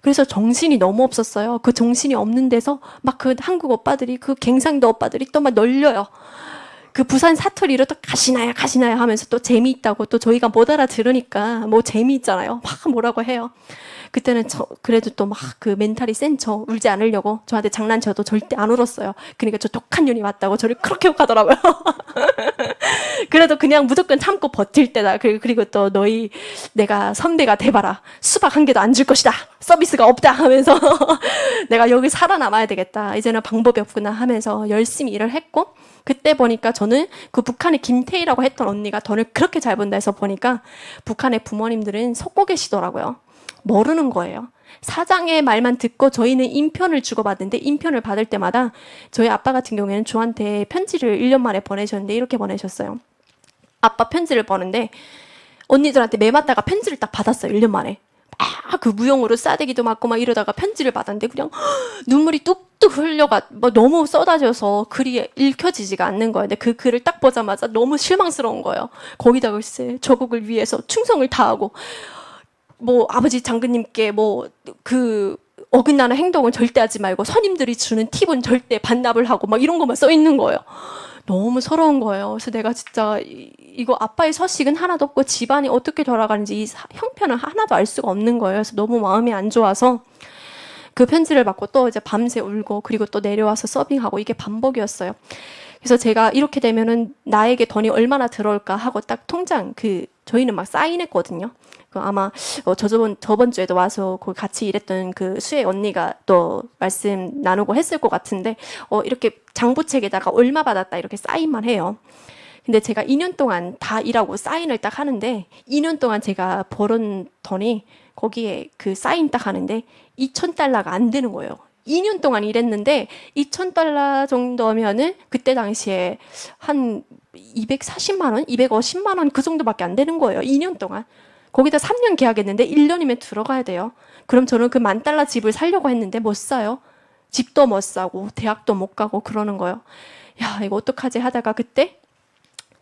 그래서 정신이 너무 없었어요. 그 정신이 없는 데서 막 그 한국 오빠들이 그 갱상도 오빠들이 또 막 놀려요. 그 부산 사투리로 또 가시나요 하면서 또 재미있다고 또 저희가 못 알아들으니까 뭐 재미있잖아요. 막 뭐라고 해요. 그때는 그래도 또 막 그 멘탈이 센 척 울지 않으려고 저한테 장난쳐도 절대 안 울었어요. 그러니까 저 독한 년이 왔다고 저를 그렇게 욕하더라고요. 그래도 그냥 무조건 참고 버틸 때다. 그리고 또 너희 내가 선배가 돼봐라. 수박 한 개도 안 줄 것이다. 서비스가 없다 하면서 내가 여기 살아남아야 되겠다. 이제는 방법이 없구나 하면서 열심히 일을 했고 그때 보니까 저는 그 북한의 김태희라고 했던 언니가 돈을 그렇게 잘 번다 해서 보니까 북한의 부모님들은 속고 계시더라고요. 모르는 거예요. 사장의 말만 듣고 저희는 인편을 주고받는데 인편을 받을 때마다 저희 아빠 같은 경우에는 저한테 편지를 1년 만에 보내셨는데 이렇게 보내셨어요. 아빠 편지를 보는데 언니들한테 매맞다가 편지를 딱 받았어요. 1년 만에. 그 무용으로 싸대기도 맞고 막 이러다가 편지를 받았는데 그냥 눈물이 뚝뚝 흘려가 뭐 너무 쏟아져서 글이 읽혀지지가 않는 거예요. 근데 그 글을 딱 보자마자 너무 실망스러운 거예요. 거기다가 글쎄 조국을 위해서 충성을 다하고 뭐 아버지 장군님께 뭐 그 어긋나는 행동은 절대 하지 말고 선임들이 주는 팁은 절대 반납을 하고 막 이런 것만 써 있는 거예요. 너무 서러운 거예요. 그래서 내가 진짜 이거 아빠의 서식은 하나도 없고 집안이 어떻게 돌아가는지 이 형편을 하나도 알 수가 없는 거예요. 그래서 너무 마음이 안 좋아서 그 편지를 받고 또 이제 밤새 울고 그리고 또 내려와서 서빙하고 이게 반복이었어요. 그래서 제가 이렇게 되면은 나에게 돈이 얼마나 들어올까 하고 딱 통장 저희는 막 사인했거든요. 아마 저번 주에도 와서 같이 일했던 그 수혜 언니가 또 말씀 나누고 했을 것 같은데 이렇게 장부책에다가 얼마 받았다 이렇게 사인만 해요. 근데 제가 2년 동안 다 일하고 사인을 딱 하는데 2년 동안 제가 벌은 돈이 거기에 그 사인 딱 하는데 $2,000가 안 되는 거예요. 2년 동안 일했는데 $2,000 정도면은 그때 당시에 한 240만 원, 250만 원 그 정도밖에 안 되는 거예요. 2년 동안. 거기다 3년 계약했는데 1년이면 들어가야 돼요. 그럼 저는 그 $10,000 집을 살려고 했는데 못 사요. 집도 못 사고 대학도 못 가고 그러는 거예요. 야, 이거 어떡하지 하다가 그때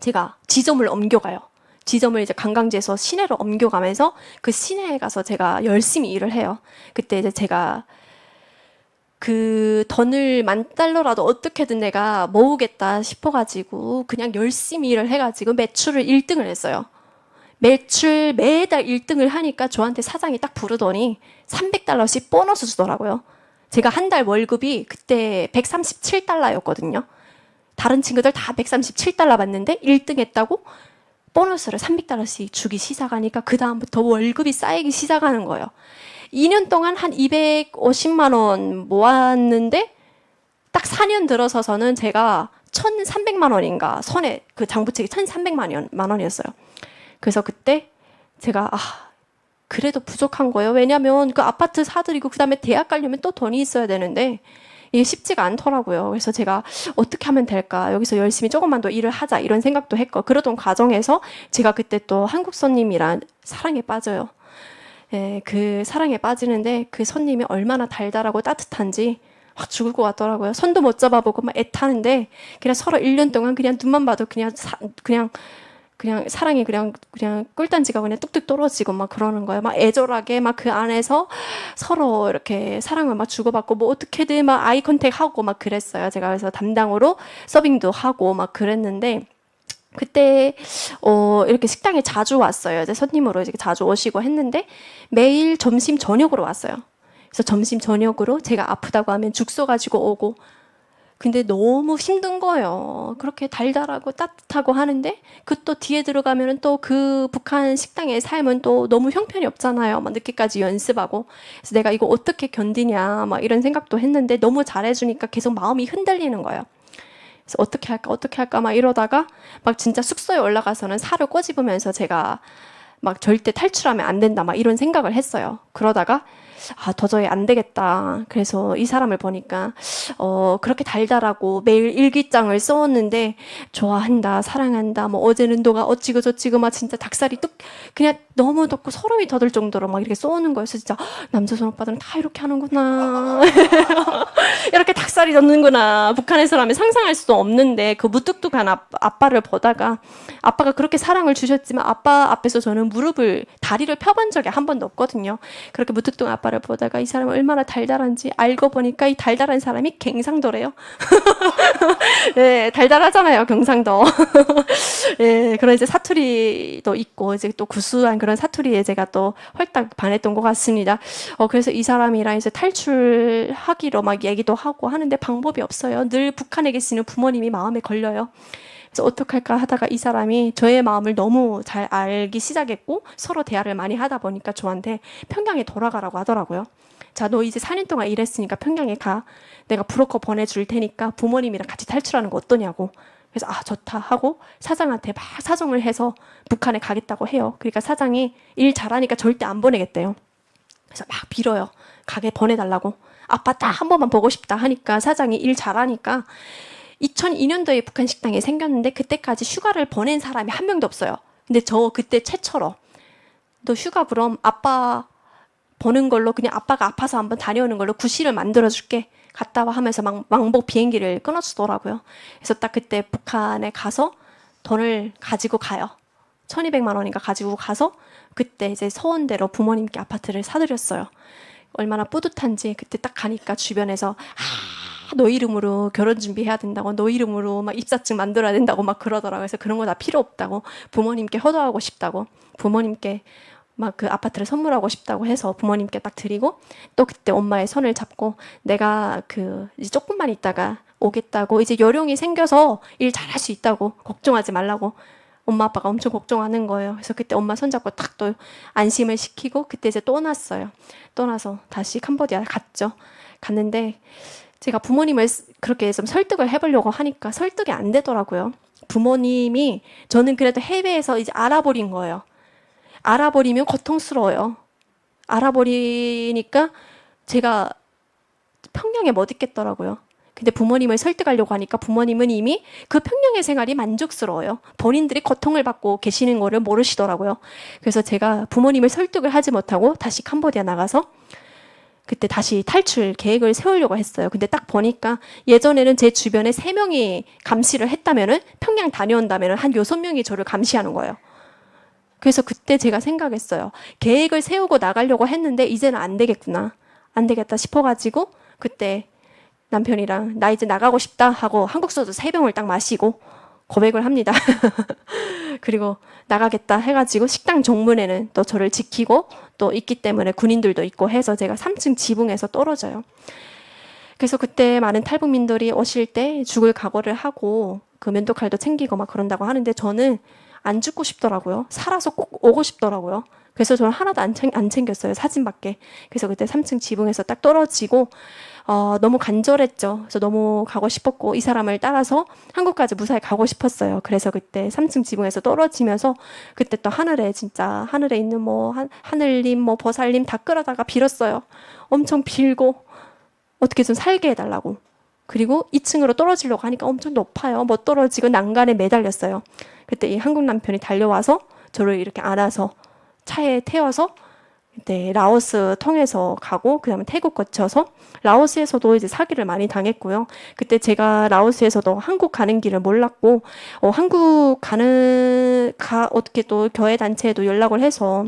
제가 지점을 옮겨가요. 지점을 이제 관광지에서 시내로 옮겨가면서 그 시내에 가서 제가 열심히 일을 해요. 그때 이제 제가 그 돈을 $10,000라도 어떻게든 내가 모으겠다 싶어가지고 그냥 열심히 일을 해가지고 매출을 1등을 했어요. 매출 매달 1등을 하니까 저한테 사장이 딱 부르더니 $300씩 보너스 주더라고요. 제가 한 달 월급이 그때 $137였거든요. 다른 친구들 다 $137 받는데 1등 했다고 보너스를 $300씩 주기 시작하니까 그 다음부터 월급이 쌓이기 시작하는 거예요. 2년 동안 한 250만 원 모았는데 딱 4년 들어서서는 제가 1,300만 원인가 손에 그 장부책이 1,300만 원이었어요. 그래서 그때 제가 그래도 부족한 거예요. 왜냐하면 그 아파트 사들이고 그다음에 대학 가려면 또 돈이 있어야 되는데 이게 쉽지가 않더라고요. 그래서 제가 어떻게 하면 될까? 여기서 열심히 조금만 더 일을 하자 이런 생각도 했고 그러던 과정에서 제가 그때 또 한국 손님이란 사랑에 빠져요. 예, 그 사랑에 빠지는데 그 손님이 얼마나 달달하고 따뜻한지 확 죽을 것 같더라고요. 손도 못 잡아보고 막 애타는데 그냥 서로 1년 동안 그냥 눈만 봐도 그냥 사랑이 그냥 꿀단지가 그냥 뚝뚝 떨어지고 막 그러는 거예요. 막 애절하게 막 그 안에서 서로 이렇게 사랑을 막 주고받고 뭐 어떻게든 막 아이 컨택 하고 막 그랬어요. 제가 그래서 담당으로 서빙도 하고 막 그랬는데 그때 이렇게 식당에 자주 왔어요. 이제 손님으로 이제 자주 오시고 했는데 매일 점심 저녁으로 왔어요. 그래서 점심 저녁으로 제가 아프다고 하면 죽소 가지고 오고 근데 너무 힘든 거예요. 그렇게 달달하고 따뜻하고 하는데 그 또 뒤에 들어가면은 또 그 북한 식당의 삶은 또 너무 형편이 없잖아요. 막 늦게까지 연습하고. 그래서 내가 이거 어떻게 견디냐 막 이런 생각도 했는데 너무 잘해주니까 계속 마음이 흔들리는 거예요. 그래서 어떻게 할까 막 이러다가 막 진짜 숙소에 올라가서는 살을 꼬집으면서 제가 막 절대 탈출하면 안 된다 막 이런 생각을 했어요. 그러다가 도저히 안 되겠다. 그래서 이 사람을 보니까 그렇게 달달하고 매일 일기장을 써왔는데 좋아한다, 사랑한다, 뭐 어제는 너가 어찌고 저찌고 막 진짜 닭살이 그냥 너무 덥고 소름이 돋을 정도로 막 이렇게 써오는 거예요. 그래서 진짜 남조선 오빠들은 다 이렇게 하는구나. 이렇게 닭살이 돋는구나. 북한에서라면 상상할 수도 없는데 그 무뚝뚝한 아빠를 보다가 아빠가 그렇게 사랑을 주셨지만 아빠 앞에서 저는 다리를 펴본 적이 한 번도 없거든요. 그렇게 무뚝뚝한 아빠를 보다가 이 사람이 얼마나 달달한지 알고 보니까 이 달달한 사람이 갱상도래요. 네, 달달하잖아요, 경상도. 네, 그런 이제 사투리도 있고 이제 또 구수한 그런 사투리에 제가 또 홀딱 반했던 것 같습니다. 그래서 이 사람이랑 이제 탈출하기로 막 얘기도 하고 하는데 방법이 없어요. 늘 북한에 계시는 부모님이 마음에 걸려요. 그래서 어떡할까 하다가 이 사람이 저의 마음을 너무 잘 알기 시작했고 서로 대화를 많이 하다 보니까 저한테 평양에 돌아가라고 하더라고요. 자, 너 이제 4년 동안 일했으니까 평양에 가. 내가 브로커 보내줄 테니까 부모님이랑 같이 탈출하는 거 어떠냐고. 그래서 좋다 하고 사장한테 막 사정을 해서 북한에 가겠다고 해요. 그러니까 사장이 일 잘하니까 절대 안 보내겠대요. 그래서 막 빌어요. 가게 보내달라고. 아빠 딱 한 번만 보고 싶다 하니까 사장이 일 잘하니까 2002년도에 북한 식당이 생겼는데 그때까지 휴가를 보낸 사람이 한 명도 없어요. 근데 저 그때 최초로 너 휴가 그럼 아빠 보는 걸로 그냥 아빠가 아파서 한번 다녀오는 걸로 구실을 만들어줄게. 갔다 와 하면서 왕복 비행기를 끊어주더라고요. 그래서 딱 그때 북한에 가서 돈을 가지고 가요. 1,200만 원인가 가지고 가서 그때 이제 서원대로 부모님께 아파트를 사드렸어요. 얼마나 뿌듯한지 그때 딱 가니까 주변에서 너 이름으로 결혼 준비해야 된다고 너 이름으로 막 입사증 만들어야 된다고 막 그러더라고요. 그래서 그런 거 다 필요 없다고 부모님께 효도하고 싶다고 부모님께 막 그 아파트를 선물하고 싶다고 해서 부모님께 딱 드리고 또 그때 엄마의 손을 잡고 내가 이제 조금만 있다가 오겠다고 이제 요령이 생겨서 일 잘할 수 있다고 걱정하지 말라고 엄마 아빠가 엄청 걱정하는 거예요. 그래서 그때 엄마 손잡고 딱 또 안심을 시키고 그때 이제 떠났어요. 떠나서 다시 캄보디아 갔죠. 갔는데 제가 부모님을 그렇게 좀 설득을 해보려고 하니까 설득이 안 되더라고요. 부모님이 저는 그래도 해외에서 이제 알아버린 거예요. 알아버리면 고통스러워요. 알아버리니까 제가 평양에 못 있겠더라고요. 근데 부모님을 설득하려고 하니까 부모님은 이미 그 평양의 생활이 만족스러워요. 본인들이 고통을 받고 계시는 거를 모르시더라고요. 그래서 제가 부모님을 설득을 하지 못하고 다시 캄보디아 나가서 그때 다시 탈출 계획을 세우려고 했어요. 근데 딱 보니까 예전에는 제 주변에 3명이 감시를 했다면은 평양 다녀온다면은 한 6명이 저를 감시하는 거예요. 그래서 그때 제가 생각했어요. 계획을 세우고 나가려고 했는데 이제는 안 되겠구나. 안 되겠다 싶어가지고 그때 남편이랑 나 이제 나가고 싶다 하고 한국 소주 3병을 딱 마시고 고백을 합니다. 그리고 나가겠다 해가지고 식당 정문에는 또 저를 지키고 또 있기 때문에 군인들도 있고 해서 제가 3층 지붕에서 떨어져요. 그래서 그때 많은 탈북민들이 오실 때 죽을 각오를 하고 그 면도칼도 챙기고 막 그런다고 하는데 저는 안 죽고 싶더라고요. 살아서 꼭 오고 싶더라고요. 그래서 저는 하나도 안 챙겼어요. 사진밖에. 그래서 그때 3층 지붕에서 딱 떨어지고 너무 간절했죠. 그래서 너무 가고 싶었고 이 사람을 따라서 한국까지 무사히 가고 싶었어요. 그래서 그때 3층 지붕에서 떨어지면서 그때 또 하늘에 진짜 하늘에 있는 뭐 하늘님 뭐 보살님 다 끌어다가 빌었어요. 엄청 빌고 어떻게 좀 살게 해달라고. 그리고 2층으로 떨어지려고 하니까 엄청 높아요. 못 떨어지고 난간에 매달렸어요. 그때 이 한국 남편이 달려와서 저를 이렇게 안아서 차에 태워서 그때 라오스 통해서 가고 그다음에 태국 거쳐서 라오스에서도 이제 사기를 많이 당했고요. 그때 제가 라오스에서도 한국 가는 길을 몰랐고 한국 어떻게 또 교회 단체에도 연락을 해서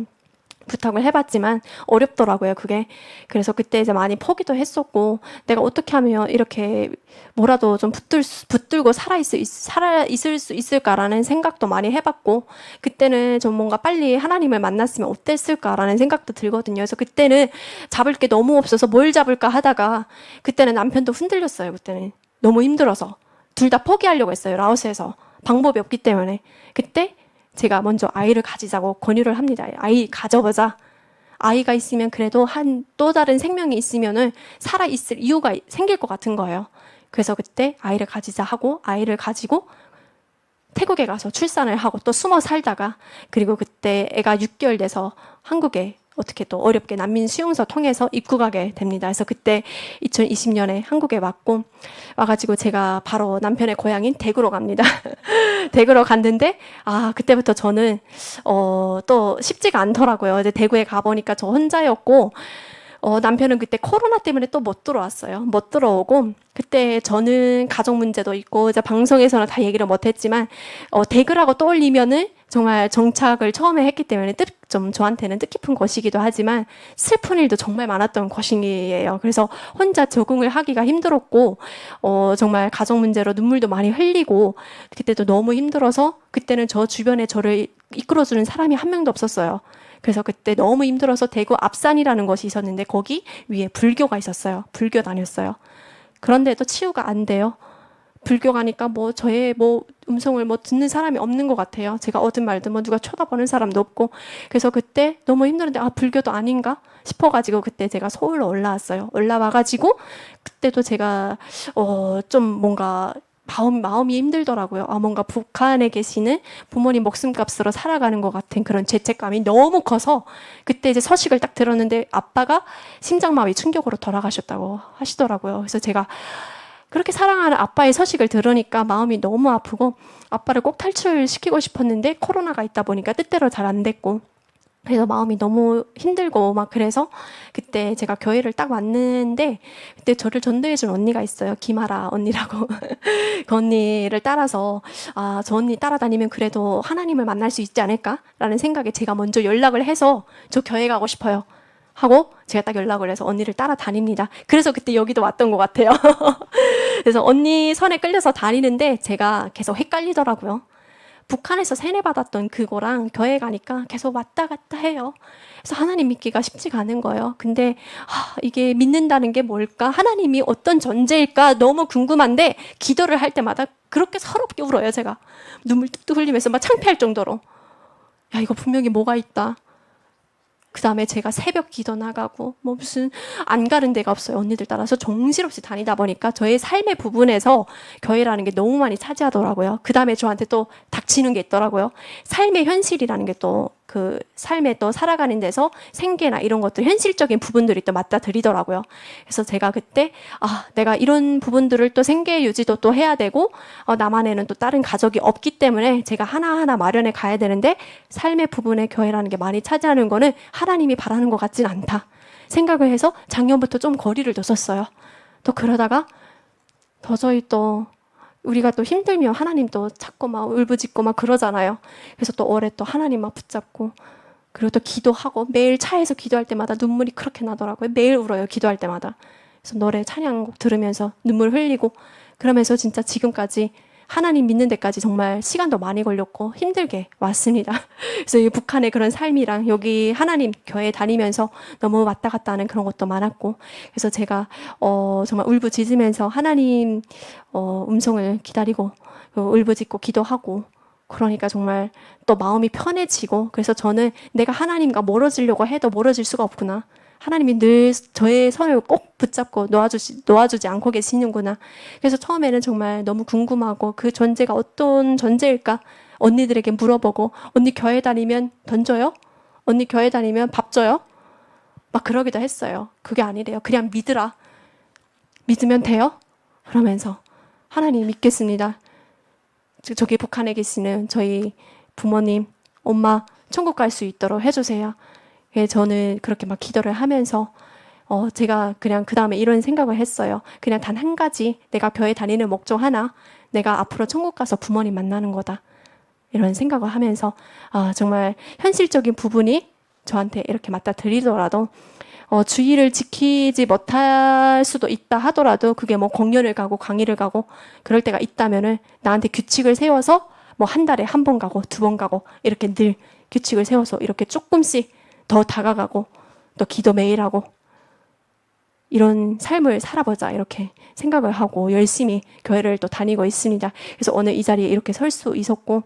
부탁을 해봤지만 어렵더라고요, 그게. 그래서 그때 이제 많이 포기도 했었고, 내가 어떻게 하면 이렇게 뭐라도 좀 붙들고 살아있을 수 있을까라는 생각도 많이 해봤고, 그때는 좀 뭔가 빨리 하나님을 만났으면 어땠을까라는 생각도 들거든요. 그래서 그때는 잡을 게 너무 없어서 뭘 잡을까 하다가, 그때는 남편도 흔들렸어요, 그때는. 너무 힘들어서. 둘 다 포기하려고 했어요, 라오스에서. 방법이 없기 때문에. 그때 제가 먼저 아이를 가지자고 권유를 합니다. 아이 가져보자. 아이가 있으면 그래도 또 다른 생명이 있으면은 살아있을 이유가 생길 것 같은 거예요. 그래서 그때 아이를 가지자 하고 아이를 가지고 태국에 가서 출산을 하고 또 숨어 살다가 그리고 그때 애가 6개월 돼서 한국에 어떻게 또 어렵게 난민 수용소 통해서 입국하게 됩니다. 그래서 그때 2020년에 한국에 와가지고 제가 바로 남편의 고향인 대구로 갑니다. 대구로 갔는데 그때부터 저는 또 쉽지가 않더라고요. 이제 대구에 가보니까 저 혼자였고 남편은 그때 코로나 때문에 또 못 들어왔어요. 못 들어오고 그때 저는 가족 문제도 있고 이제 방송에서는 다 얘기를 못했지만 대구라고 떠올리면은 정말 정착을 처음에 했기 때문에 좀 저한테는 뜻깊은 곳이기도 하지만 슬픈 일도 정말 많았던 곳이에요. 그래서 혼자 적응을 하기가 힘들었고 정말 가족 문제로 눈물도 많이 흘리고 그때도 너무 힘들어서 그때는 저 주변에 저를 이끌어주는 사람이 한 명도 없었어요. 그래서 그때 너무 힘들어서 대구 앞산이라는 곳이 있었는데 거기 위에 불교가 있었어요. 불교 다녔어요. 그런데도 치유가 안 돼요. 불교 가니까 저의 음성을 듣는 사람이 없는 것 같아요. 제가 얻은 말도 누가 쳐다보는 사람도 없고. 그래서 그때 너무 힘들었는데 불교도 아닌가 싶어가지고 그때 제가 서울로 올라왔어요. 올라와가지고 그때도 제가 좀 뭔가 마음이 힘들더라고요. 뭔가 북한에 계시는 부모님 목숨값으로 살아가는 것 같은 그런 죄책감이 너무 커서 그때 이제 소식을 딱 들었는데 아빠가 심장마비 충격으로 돌아가셨다고 하시더라고요. 그래서 제가 그렇게 사랑하는 아빠의 소식을 들으니까 마음이 너무 아프고 아빠를 꼭 탈출시키고 싶었는데 코로나가 있다 보니까 뜻대로 잘 안 됐고 그래서 마음이 너무 힘들고 막 그래서 그때 제가 교회를 딱 왔는데 그때 저를 전도해준 언니가 있어요. 김아라 언니라고. 그 언니를 따라서 저 언니 따라다니면 그래도 하나님을 만날 수 있지 않을까라는 생각에 제가 먼저 연락을 해서 저 교회 가고 싶어요. 하고 제가 딱 연락을 해서 언니를 따라다닙니다. 그래서 그때 여기도 왔던 것 같아요. 그래서 언니 선에 끌려서 다니는데 제가 계속 헷갈리더라고요. 북한에서 세뇌받았던 그거랑 교회 가니까 계속 왔다 갔다 해요. 그래서 하나님 믿기가 쉽지가 않은 거예요. 근데 이게 믿는다는 게 뭘까? 하나님이 어떤 존재일까? 너무 궁금한데 기도를 할 때마다 그렇게 서럽게 울어요. 제가 눈물 뚝뚝 흘리면서 막 창피할 정도로 이거 분명히 뭐가 있다. 그 다음에 제가 새벽 기도 나가고 무슨 안 가는 데가 없어요. 언니들 따라서 정신없이 다니다 보니까 저의 삶의 부분에서 교회라는 게 너무 많이 차지하더라고요. 그 다음에 저한테 또 닥치는 게 있더라고요. 삶의 현실이라는 게 또 그 삶에 또 살아가는 데서 생계나 이런 것들 현실적인 부분들이 또 맞닥뜨리더라고요. 그래서 제가 그때 내가 이런 부분들을 또 생계 유지도 또 해야 되고 나만에는 또 다른 가족이 없기 때문에 제가 하나하나 마련해 가야 되는데 삶의 부분에 교회라는 게 많이 차지하는 거는 하나님이 바라는 것 같진 않다. 생각을 해서 작년부터 좀 거리를 뒀었어요. 또 그러다가 도저히 또 우리가 또 힘들면 하나님 또 찾고 막 울부짖고 막 그러잖아요. 그래서 또 올해 또 하나님 막 붙잡고 그리고 또 기도하고 매일 차에서 기도할 때마다 눈물이 그렇게 나더라고요. 매일 울어요. 기도할 때마다. 그래서 노래 찬양곡 들으면서 눈물 흘리고 그러면서 진짜 지금까지 하나님 믿는 데까지 정말 시간도 많이 걸렸고 힘들게 왔습니다. 그래서 이 북한의 그런 삶이랑 여기 하나님 교회 다니면서 너무 왔다 갔다 하는 그런 것도 많았고 그래서 제가 정말 울부짖으면서 하나님 음성을 기다리고 울부짖고 기도하고 그러니까 정말 또 마음이 편해지고 그래서 저는 내가 하나님과 멀어지려고 해도 멀어질 수가 없구나. 하나님이 늘 저의 손을 꼭 붙잡고 놓아주지 않고 계시는구나. 그래서 처음에는 정말 너무 궁금하고 그 존재가 어떤 존재일까? 언니들에게 물어보고 언니 교회 다니면 돈 줘요? 언니 교회 다니면 밥 줘요? 막 그러기도 했어요. 그게 아니래요. 그냥 믿으라. 믿으면 돼요? 그러면서 하나님 믿겠습니다. 저기 북한에 계시는 저희 부모님, 엄마 천국 갈 수 있도록 해주세요. 저는 그렇게 막 기도를 하면서 제가 그냥 그 다음에 이런 생각을 했어요. 그냥 단 한 가지 내가 교회 다니는 목적 하나 내가 앞으로 천국 가서 부모님 만나는 거다. 이런 생각을 하면서 정말 현실적인 부분이 저한테 이렇게 맞다 들리더라도 주의를 지키지 못할 수도 있다 하더라도 그게 뭐 공연을 가고 강의를 가고 그럴 때가 있다면은 나한테 규칙을 세워서 뭐 한 달에 한 번 가고 두 번 가고 이렇게 늘 규칙을 세워서 이렇게 조금씩 더 다가가고 또 기도 매일 하고 이런 삶을 살아보자 이렇게 생각을 하고 열심히 교회를 또 다니고 있습니다. 그래서 오늘 이 자리에 이렇게 설 수 있었고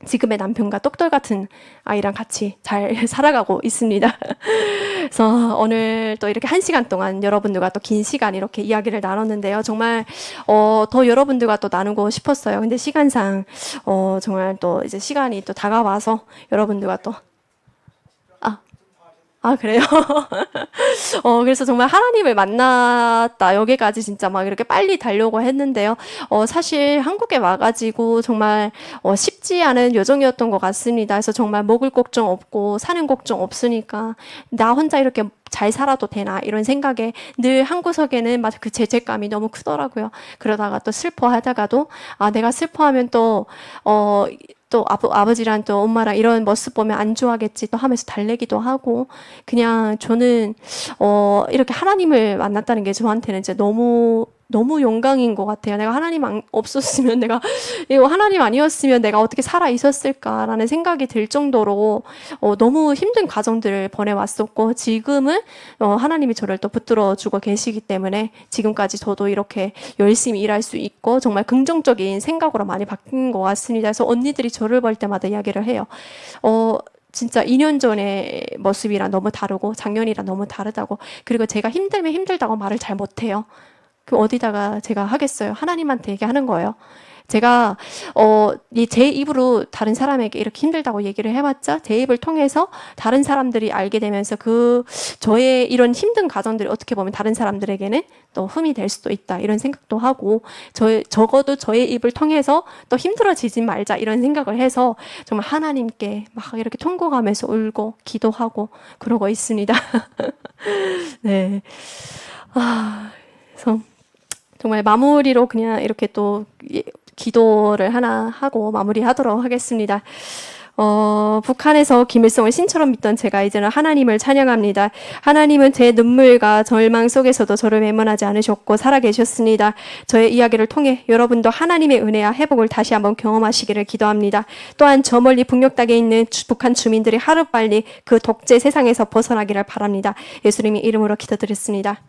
지금의 남편과 똑돌 같은 아이랑 같이 잘 살아가고 있습니다. 그래서 오늘 또 이렇게 1시간 동안 여러분들과 또 긴 시간 이렇게 이야기를 나눴는데요. 정말 더 여러분들과 또 나누고 싶었어요. 근데 시간상 정말 또 이제 시간이 또 다가와서 여러분들과 또 그래요? 그래서 정말 하나님을 만났다. 여기까지 진짜 막 이렇게 빨리 달려고 했는데요. 사실 한국에 와가지고 정말 쉽지 않은 여정이었던 것 같습니다. 그래서 정말 먹을 걱정 없고 사는 걱정 없으니까 나 혼자 이렇게 잘 살아도 되나 이런 생각에 늘 한 구석에는 막 그 죄책감이 너무 크더라고요. 그러다가 또 슬퍼하다가도 내가 슬퍼하면 또 아버지랑 또 엄마랑 이런 모습 보면 안 좋아하겠지 또 하면서 달래기도 하고 그냥 저는 이렇게 하나님을 만났다는 게 저한테는 진짜 너무 영광인 것 같아요. 내가 하나님 없었으면 이거 하나님 아니었으면 내가 어떻게 살아 있었을까라는 생각이 들 정도로 너무 힘든 과정들을 보내왔었고 지금은 하나님이 저를 또 붙들어 주고 계시기 때문에 지금까지 저도 이렇게 열심히 일할 수 있고 정말 긍정적인 생각으로 많이 바뀐 것 같습니다. 그래서 언니들이 저를 볼 때마다 이야기를 해요. 진짜 2년 전의 모습이랑 너무 다르고 작년이랑 너무 다르다고 그리고 제가 힘들면 힘들다고 말을 잘 못해요. 그 어디다가 제가 하겠어요. 하나님한테 얘기하는 거예요. 제가 제 입으로 다른 사람에게 이렇게 힘들다고 얘기를 해봤자 제 입을 통해서 다른 사람들이 알게 되면서 저의 이런 힘든 과정들이 어떻게 보면 다른 사람들에게는 또 흠이 될 수도 있다 이런 생각도 하고 적어도 저의 입을 통해서 또 힘들어지지 말자 이런 생각을 해서 정말 하나님께 막 이렇게 통곡하면서 울고 기도하고 그러고 있습니다. 네. 그래서 정말 마무리로 그냥 이렇게 또 기도를 하나 하고 마무리하도록 하겠습니다. 북한에서 김일성을 신처럼 믿던 제가 이제는 하나님을 찬양합니다. 하나님은 제 눈물과 절망 속에서도 저를 외면하지 않으셨고 살아계셨습니다. 저의 이야기를 통해 여러분도 하나님의 은혜와 회복을 다시 한번 경험하시기를 기도합니다. 또한 저 멀리 북녘 땅에 있는 북한 주민들이 하루빨리 그 독재 세상에서 벗어나기를 바랍니다. 예수님의 이름으로 기도드렸습니다.